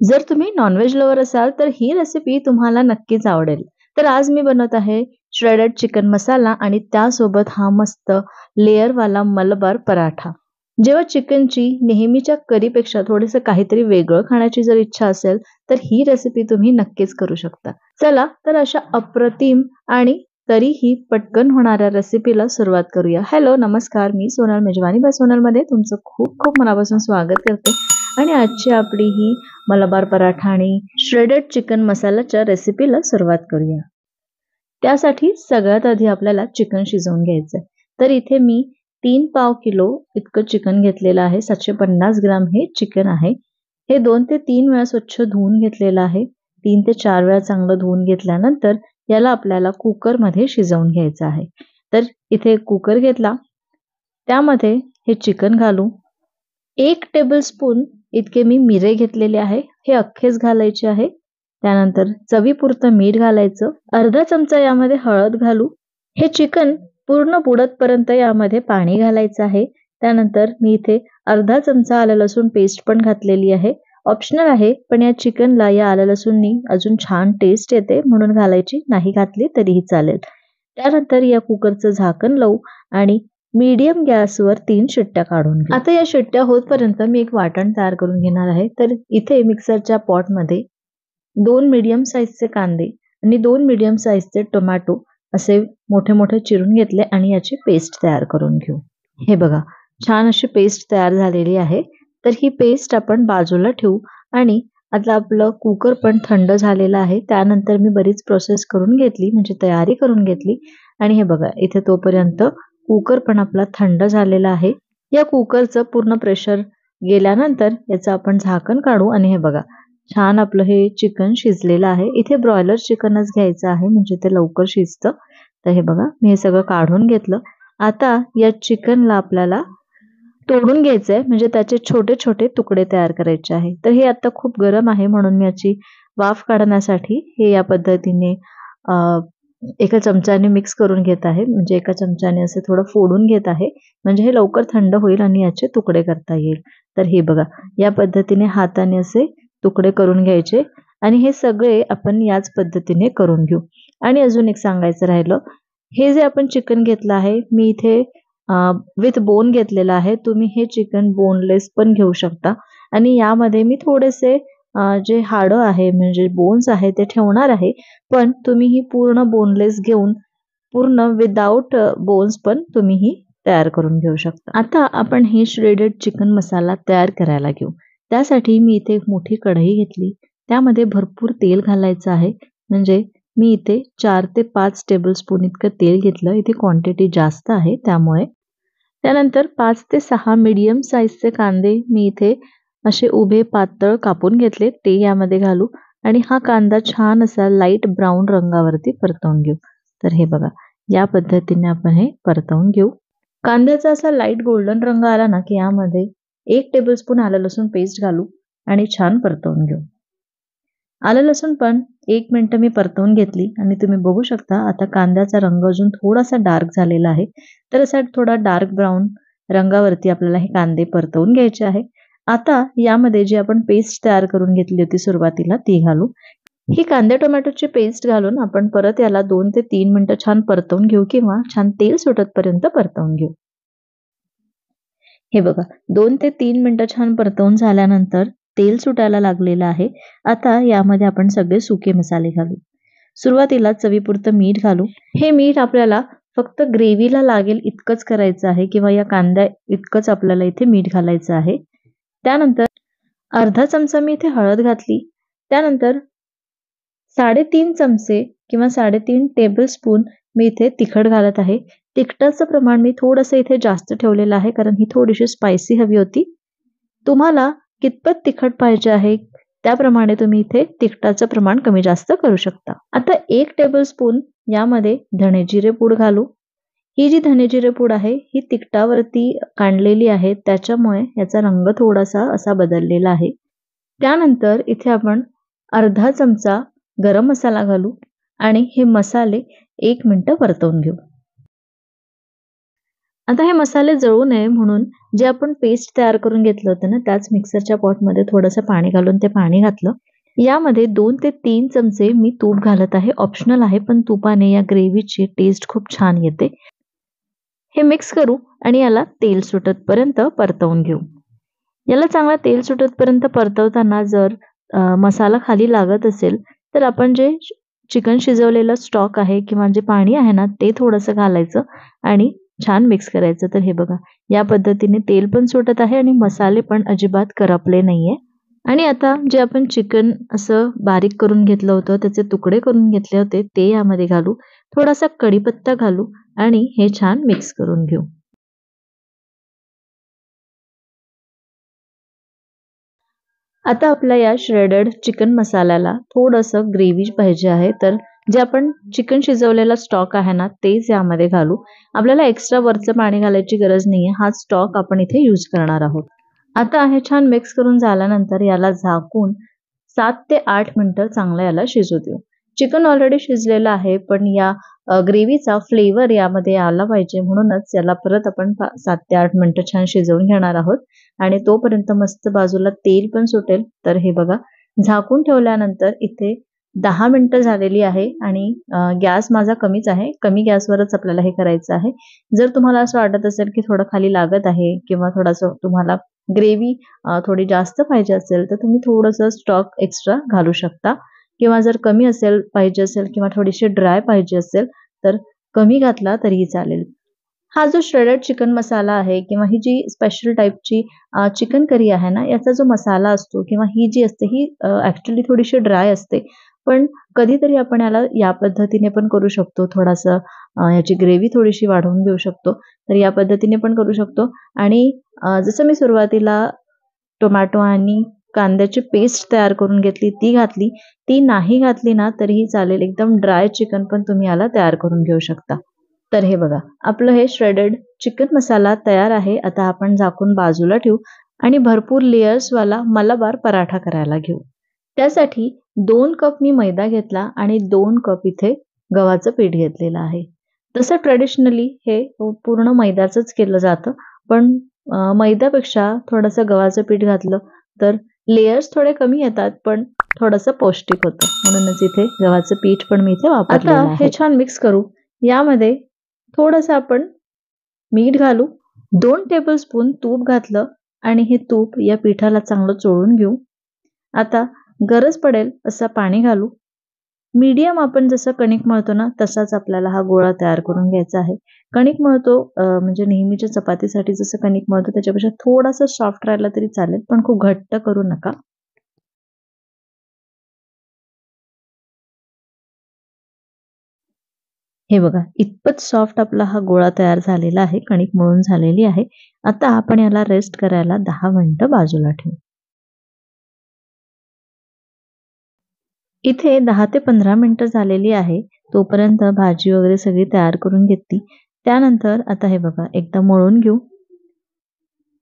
जर तुम्ही non veg lover असाल तर ही रेसिपी तुम्हाला नक्कीच आवडेल. तर आज मी बनवत आहे श्रेडेड चिकन मसाला आणि त्यासोबत हा मस्त लेयरवाला मलबार पराठा. जेव्हा चिकनची नेहमीच्या करीपेक्षा थोडंसं काहीतरी वेगळं खाण्याची जर इच्छा असेल, तर ही रेसिपी तुम्ही नक्कीच करू शकता. चला तर अशा अप्रतिम आणि तरीही पटकन होणाऱ्या रेसिपीला सुरुवात करूया. हॅलो, नमस्कार. मी सोनल, मेजवानी बाय सोनलमध्ये तुमचं खूप खूप मनापासून स्वागत करते. आणि आजची आपली ही मलबार पराठा आणि श्रेडेड चिकन मसाल्याच्या रेसिपीला सुरुवात करूया. त्यासाठी सगळ्यात आधी आपल्याला चिकन शिजवून घ्यायचं आहे. तर इथे मी 3 पाव किलो इतकं चिकन घेतलेलं आहे. 750 ग्राम हे चिकन आहे. हे 2 ते 3 वेळा स्वच्छ धुवून घेतलेलं आहे. 3 ते 4 वेळा चांगलं धुवून घेतल्यानंतर याला आपल्याला कुकरमध्ये शिजवून घ्यायचं आहे. तर इथे कुकर घेतला. त्यामध्ये हे चिकन घालू. 1 टेबलस्पून इतके मी मिरे घेतलेले आहे. हे अख्खेच घालायचे आहे. त्यानंतर चवीपुरतं मीठ घालायचं. अर्धा चमचा यामध्ये हळद घालू. हे चिकन पूर्ण बुडतपर्यंत यामध्ये पाणी घालायचं आहे. त्यानंतर मी इथे अर्धा चमचा आलं लसूण पेस्ट पण घातलेली आहे. ऑप्शनल आहे, पण या चिकनला या आलं लसूणनी अजून छान टेस्ट येते म्हणून घालायची, नाही घातली तरीही चालेल. त्यानंतर या कुकरचं झाकण लावू आणि मीडियम गॅसवर 3 शिट्ट्या काढून घेऊ. आता या शिट्ट्या होतपर्यंत मी एक वाटण तयार करून घेणार आहे. तर इथे मिक्सरच्या पॉटमध्ये 2 मीडियम साईजचे कांदे आणि 2 मीडियम साईजचे टोमॅटो असे मोठे मोठे चिरून घेतले आणि याची पेस्ट तयार करून घेऊ. हे बघा, छान अशी पेस्ट तयार झालेली आहे. तर ही पेस्ट आपण बाजूला ठेवू आणि आता आपलं कुकर पण थंड झालेलं आहे. त्यानंतर मी बरीच प्रोसेस करून घेतली, म्हणजे तयारी करून घेतली. आणि हे बघा, इथे तोपर्यंत कुकर पण आपला थंड झालेला आहे. या कुकरचं पूर्ण प्रेशर गेल्यानंतर याचं आपण झाकण काढू आणि हे बघा, छान आपलं हे चिकन शिजलेलं आहे. इथे ब्रॉयलर चिकनच घ्यायचं आहे, म्हणजे ते लवकर शिजतं. तर हे बघा, मी हे सगळं काढून घेतलं. आता या चिकनला आपल्याला तोडून घ्यायचं आहे, म्हणजे त्याचे छोटे छोटे तुकडे तयार करायचे आहे. तर हे आता खूप गरम आहे म्हणून मी याची वाफ काढण्यासाठी हे या पद्धतीने एका चमच्याने मिक्स करून घेत आहे, म्हणजे एका चमच्याने असं थोडं फोडून घेत आहे, म्हणजे हे लवकर थंड होईल आणि याचे तुकडे करता येईल. तर हे बघा, या पद्धतीने हाताने असे तुकडे करून घ्यायचे आणि हे सगळे आपण याच पद्धतीने करून घेऊ. आणि अजून एक सांगायचं राहिलं, हे जे आपण चिकन घेतलं आहे, मी इथे विथ बोन घेतलेलं आहे. तुम्ही हे चिकन बोनलेस पण घेऊ शकता आणि यामध्ये मी थोडेसे जे हाडं आहे, म्हणजे बोन्स आहे ते ठेवणार आहे. पण तुम्ही ही पूर्ण बोनलेस घेऊन पूर्ण विदाउट बोन्स पण तुम्ही ही तयार करून घेऊ शकता. आता आपण हे श्रेडेड चिकन मसाला तयार करायला घेऊ. त्यासाठी मी इथे एक मोठी कढई घेतली. त्यामध्ये भरपूर तेल घालायचं आहे. म्हणजे मी इथे 4 ते 5 टेबलस्पून इतकं तेल घेतलं. इथे क्वांटिटी जास्त आहे त्यामुळे. त्यानंतर 5 ते 6 मीडियम साईजचे कांदे मी इथे असे उभे पातळ कापून घेतले, ते यामध्ये घालू आणि हा कांदा छान असा लाईट ब्राऊन रंगावरती परतवून घेऊ. तर हे बघा, या पद्धतीने आपण हे परतवून घेऊ. कांद्याचा असा लाईट गोल्डन रंग आला ना, की यामध्ये 1 टेबलस्पून आलं लसूण पेस्ट घालू आणि छान परतवून घेऊ. आलं लसूण पण 1 मिनिटं मी परतवून घेतली आणि तुम्ही बघू शकता आता कांद्याचा रंग अजून थोडासा डार्क झालेला आहे. तर असा थोडा डार्क ब्राऊन रंगावरती आपल्याला हे कांदे परतवून घ्यायचे आहे. आता यामध्ये जी आपण पेस्ट तयार करून घेतली होती सुरुवातीला ती घालू. ही कांदे टोमॅटोची पेस्ट घालून आपण परत याला 2 ते 3 मिनिटं छान परतवून घेऊ किंवा छान तेल सुटतपर्यंत परतवून घेऊ. हे बघा, 2 ते 3 मिनिटं छान परतवून झाल्यानंतर तेल सुटायला लागलेलं आहे. आता यामध्ये आपण सगळे सुके मसाले घालू. सुरुवातीला चवीपुरतं मीठ घालू. हे मीठ आपल्याला फक्त ग्रेव्हीला लागेल इतकंच करायचं आहे किंवा या कांद्या इतकंच आपल्याला इथे मीठ घालायचं आहे. त्यानंतर अर्धा चमचा मी इथे हळद घातली. त्यानंतर 3.5 चमचे किंवा 3.5 टेबलस्पून मी इथे तिखट घालत आहे. तिखटाचं प्रमाण मी थोडंसं इथे जास्त ठेवलेलं आहे, कारण ही थोडीशी स्पायसी हवी होती. तुम्हाला कितपत तिखट पाहिजे आहे त्याप्रमाणे तुम्ही इथे तिखटाचं प्रमाण कमी जास्त करू शकता. आता 1 टेबलस्पून यामध्ये धणे जिरे पूड घालू. ही जी धणे जिरे पूड आहे ही तिखटावरती काढलेली आहे, त्याच्यामुळे याचा रंग थोडासा असा बदललेला आहे. त्यानंतर इथे आपण अर्धा चमचा गरम मसाला घालू आणि हे मसाले 1 मिनिट परतवून घेऊ. आता हे मसाले जळू नये म्हणून जे आपण पेस्ट तयार करून घेतलं होतं ना, त्याच मिक्सरच्या पॉटमध्ये थोडंसं पाणी घालून ते पाणी घातलं. यामध्ये 2 ते 3 चमचे मी तूप घालत आहे. ऑप्शनल आहे, पण तुपाने या ग्रेव्हीची टेस्ट खूप छान येते. हे मिक्स करू आणि याला तेल सुटतपर्यंत परतवून घेऊ. याला चांगला तेल सुटतपर्यंत परतवताना जर मसाला खाली लागत असेल, तर आपण जे चिकन शिजवलेलं स्टॉक आहे किंवा जे पाणी आहे ना, ते थोडंसं घालायचं आणि छान मिक्स करायचं. तर हे बघा, या पद्धतीने तेल पण सुटत आहे आणि मसाले पण अजिबात करपले नाहीये. आणि आता जे आपण चिकन असं बारीक करून घेतलं होतं, त्याचे तुकडे करून घेतले होते, ते यामध्ये घालू. थोडासा कढीपत्ता घालू आणि हे छान मिक्स करून घेऊ. आता आपल्या या श्रेडेड चिकन मसाल्याला थोडंसं ग्रेव्ही पाहिजे आहे, तर जे आपण चिकन शिजवलेला स्टॉक आहे ना, तेच यामध्ये घालू. आपल्याला एक्स्ट्रा वरचं पाणी घालायची गरज नाहीये. हा स्टॉक आपण इथे यूज करणार आहोत. आता हे छान मिक्स करून झाल्यानंतर याला झाकून 7 ते 8 मिनिटं चांगलं याला शिजू देऊ. चिकन ऑलरेडी शिजलेलं आहे, पण या ग्रेव्हीचा फ्लेवर यामध्ये आला पाहिजे म्हणूनच याला परत आपण 7 ते 8 मिनिटं छान शिजवून घेणार आहोत आणि तोपर्यंत मस्त बाजूला तेल पण सुटेल. तर हे बघा, झाकून ठेवल्यानंतर इथे 10 मिनिटं झालेली आहे आणि गॅस माझा कमीच आहे. कमी गॅसवरच आपल्याला हे करायचं आहे. जर तुम्हाला असं वाटत असेल की थोडं खाली लागत आहे किंवा थोडंसं तुम्हाला ग्रेव्ही थोडी जास्त पाहिजे असेल, तर तुम्ही थोडंसं स्टॉक एक्स्ट्रा घालू शकता किंवा जर कमी असेल पाहिजे असेल किंवा थोडीशी ड्राय पाहिजे असेल, तर कमी घातला तरीही चालेल. हा जो श्रेडेड चिकन मसाला आहे किंवा ही जी स्पेशल टाइपची चिकन करी आहे ना, याचा जो मसाला असतो किंवा ही जी असते ही ॲक्चुअली थोडीशी ड्राय असते. पण कधीतरी आपण याला या पद्धतीने पण करू शकतो. थोडासा याची ग्रेव्ही थोडीशी वाढवून घेऊ शकतो. तर या पद्धतीने पण करू शकतो आणि जसं मी सुरुवातीला टोमॅटो आणि कांद्याची पेस्ट तयार करून घेतली, ती घातली. ती नाही घातली ना तरीही चालेल. एकदम ड्राय चिकन पण तुम्ही याला तयार करून घेऊ शकता. तर हे बघा, आपलं हे श्रेडेड चिकन मसाला तयार आहे. आता आपण झाकून बाजूला ठेवू आणि भरपूर लेयर्सवाला मलाबार पराठा करायला घेऊ. त्यासाठी 2 कप मी मैदा घेतला आणि 2 कप इथे गव्हाचं पीठ घेतलेलं आहे. तसं ट्रेडिशनली हे पूर्ण मैद्याचंच केलं जातं. पण मैद्यापेक्षा थोडंसं गव्हाचं पीठ घातलं तर लेयर्स थोडे कमी येतात, पण थोडंसं पौष्टिक होतं. म्हणूनच इथे गव्हाचं पीठ पण मी इथे वापरलेलं आहे. आता हे छान मिक्स करू. यामध्ये थोडंसं आपण मीठ घालू. 2 टेबलस्पून तूप घातलं आणि हे तूप या पिठाला चांगलं चोळून घेऊ. आता गरज पडेल असं पाणी घालू. मीडियम आपण जसं कणिक मळतो ना, तसाच आपल्याला हा गोळा तयार करून घ्यायचा आहे. कणिक मळतो म्हणजे नेहमीच्या चपातीसाठी जसं कणिक मळतो त्याच्यापेक्षा थोडासा सॉफ्ट राहिला तरी चालेल, पण खूप घट्ट करू नका. हे बघा, इतपत सॉफ्ट आपला हा गोळा तयार झालेला आहे. कणिक मळून झालेली आहे. आता आपण याला रेस्ट करायला 10 मिनिटं बाजूला ठेवू. इथे 10 ते 15 मिनिटं झालेली आहे. तोपर्यंत भाजी वगैरे सगळी तयार करून घेतली. त्यानंतर आता हे बघा, एकदा मळून घेऊ.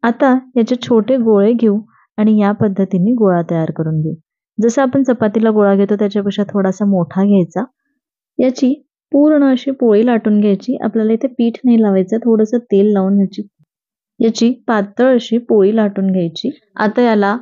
आता याचे छोटे गोळे घेऊ आणि या पद्धतीने गोळा तयार करून घेऊ. जसं आपण चपातीला गोळा घेतो त्याच्यापेक्षा थोडासा मोठा घ्यायचा. याची पूर्ण अशी पोळी लाटून घ्यायची. आपल्याला इथे पीठ नाही लावायचं. थोडंसं तेल लावून याची याची पातळ अशी पोळी लाटून घ्यायची. आता याला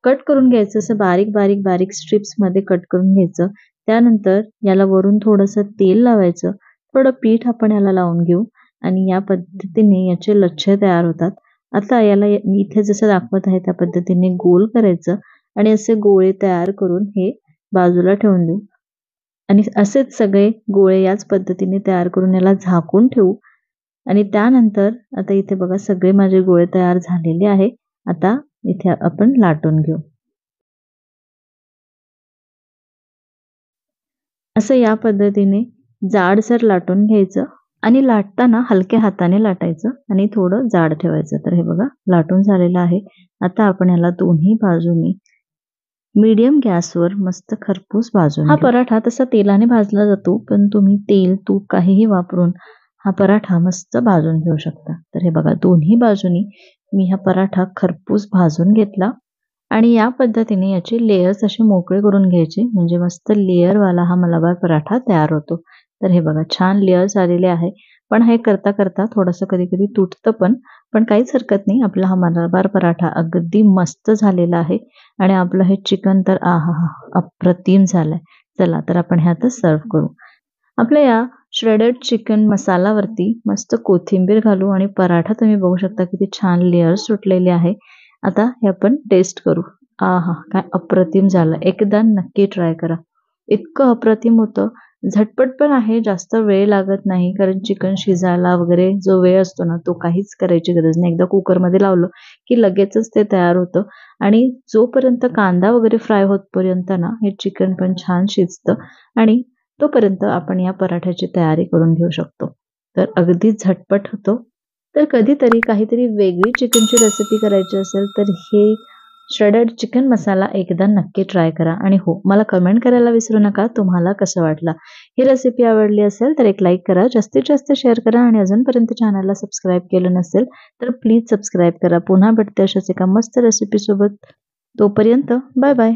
कट करून घ्यायचं. असं बारीक, बारीक, बारीक स्ट्रिप्समध्ये कट करून घ्यायचं. त्यानंतर याला वरून थोडंसं तेल लावायचं. थोडं पीठ आपण याला लावून घेऊ आणि या पद्धतीने याचे लच्छे तयार होतात. आता याला मी इथे जसं दाखवत आहे त्या पद्धतीने गोल करायचं आणि असे गोळे तयार करून हे बाजूला ठेवून देऊ आणि असेच सगळे गोळे याच पद्धतीने तयार करून याला झाकून ठेवू आणि त्यानंतर आता इथे बघा सगळे माझे गोळे तयार झालेले आहे. आता इथे आपण लाटून घेऊ. असं या पद्धतीने जाडसर लाटून घ्यायचं आणि लाटताना हलक्या हाताने लाटायचं आणि थोडं जाड ठेवायचं. तर हे बघा लाटून झालेलं आहे. आता आपण याला दोन्ही बाजूनी मीडियम गॅसवर मस्त खरपूस भाजून हा पराठा तसा तेलाने भाजला जातो, पण तुम्ही तेल, तूप काहीही वापरून हा पराठा मस्त भाजून घेऊ शकता. तर हे बघा दोन्ही बाजूनी मी हा पराठा खरपूस भाजून घेतला आणि या पद्धतीने याचे लेयर्स असे मोकळे करून घ्यायचे म्हणजे मस्त लेयरवाला हा मलाबार पराठा तयार होतो. तर हे बघा छान लेयर्स आलेले आहे. पण हे करता करता थोडंसं कधी कधी तुटतं पण काहीच हरकत नाही. आपला हा मलबार पराठा अगदी मस्त झालेला आहे आणि आपलं हे चिकन तर आहा अप्रतिम झालंय. चला तर आपण हे आता सर्व करू. आपल्या या श्रेडेड चिकन मसालावरती मस्त कोथिंबीर घालू आणि पराठा तुम्ही बघू शकता किती छान लेयर सुटलेले आहे. आता हे आपण टेस्ट करू. आहा काय अप्रतिम झालं. एकदा नक्की ट्राय करा. इतकं अप्रतिम होतं. झटपट पण आहे, जास्त वेळ लागत नाही कारण चिकन शिजायला वगैरे जो वेळ असतो ना तो काहीच करायची गरज नाही. एकदा कुकरमध्ये लावलं की लगेचच ते तयार होतं आणि जोपर्यंत कांदा वगैरे फ्राय होतपर्यंत ना हे चिकन पण छान शिजतं आणि तोपर्यंत आपण या पराठ्याची तयारी करून घेऊ शकतो. तर अगदी झटपट होतो. तर कधीतरी काहीतरी वेगळी चिकनची रेसिपी करायची असेल तर हे श्रेडेड चिकन मसाला एकदा नक्की ट्राय करा आणि हो मला कमेंट करायला विसरू नका तुम्हाला कसं वाटलं. ही रेसिपी आवडली असेल तर एक लाईक करा, जास्तीत जास्त शेअर करा आणि अजूनपर्यंत चॅनलला सबस्क्राईब केलं नसेल तर प्लीज सबस्क्राईब करा. पुन्हा भेटते अशाच एका मस्त रेसिपी सोबत. तोपर्यंत बाय बाय.